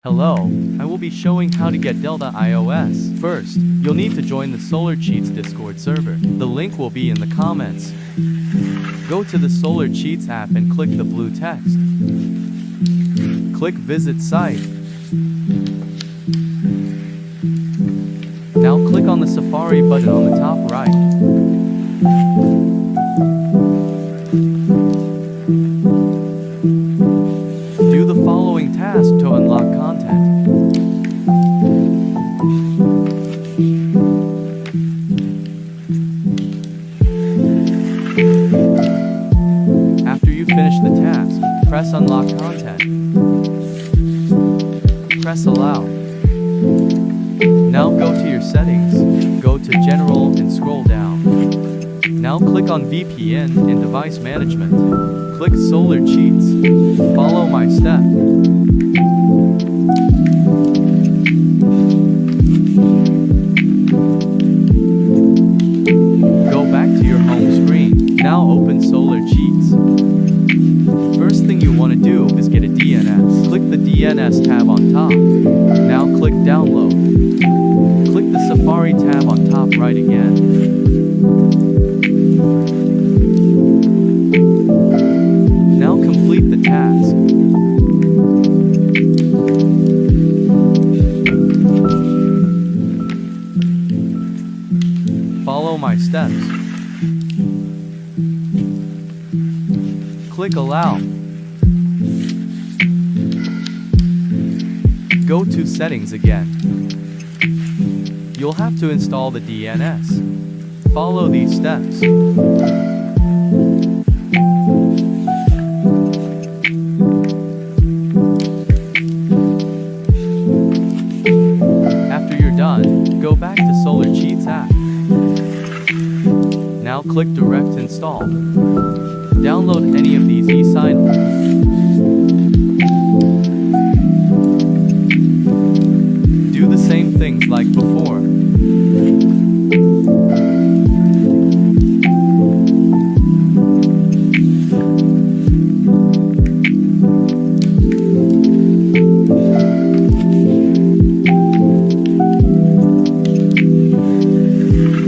Hello, I will be showing how to get Delta iOS. First, you'll need to join the SolarCheats Discord server. The link will be in the comments. Go to the SolarCheats app and click the blue text. Click Visit Site. Now click on the Safari button on the top right. Do the following task to unlock content. After you finish the task, press Unlock Content. Press Allow. Now go to your settings, go to General and scroll down. Now click on VPN and Device Management. Click SolarCheats. Follow my step. Go back to your home screen. Now open SolarCheats. First thing you want to do is get a DNS. Click the DNS tab on top. Now click Download. Click the Safari tab on top right again. Now complete the task. Follow my steps. Click Allow. Go to Settings again. You'll have to install the DNS. Follow these steps. After you're done, go back to SolarCheats app. Now click Direct Install. Download any of these e-signals. Do the same things like before.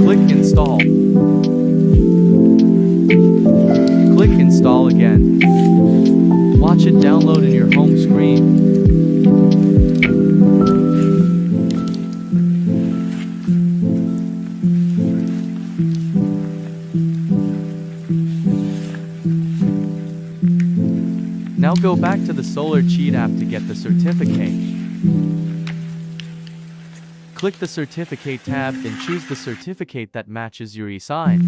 Click Install. Click Install again. Watch it download in your home screen. Now go back to the SolarCheat app to get the certificate. Click the Certificate tab and choose the certificate that matches your e-sign.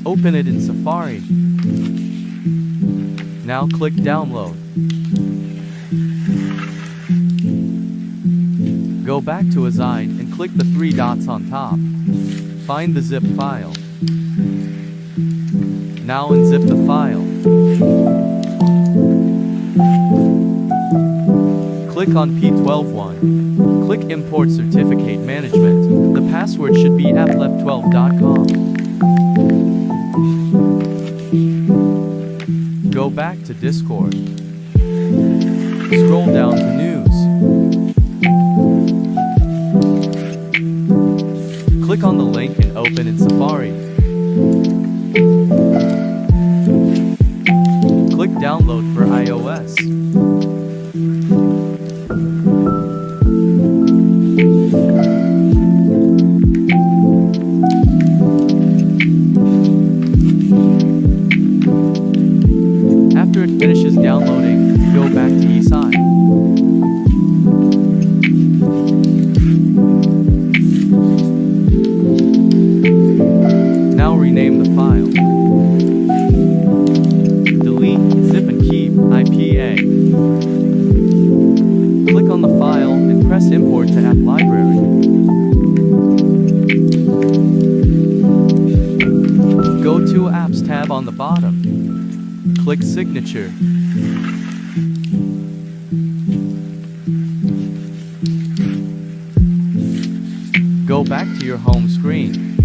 Open it in Safari. Now click Download. Go back to e-sign and click the three dots on top. Find the zip file. Now unzip the file. Click on P12.1. Click Import Certificate Management. The password should be applep12.com. Go back to Discord. Scroll down to News. Click on the link and open in Safari. Click Download for iOS. After it finishes downloading, go back to e-sign. Now rename the file. Delete, zip and keep, IPA. Click on the file and press Import to App Library. Go to Apps tab on the bottom. Click Signature. Go back to your home screen.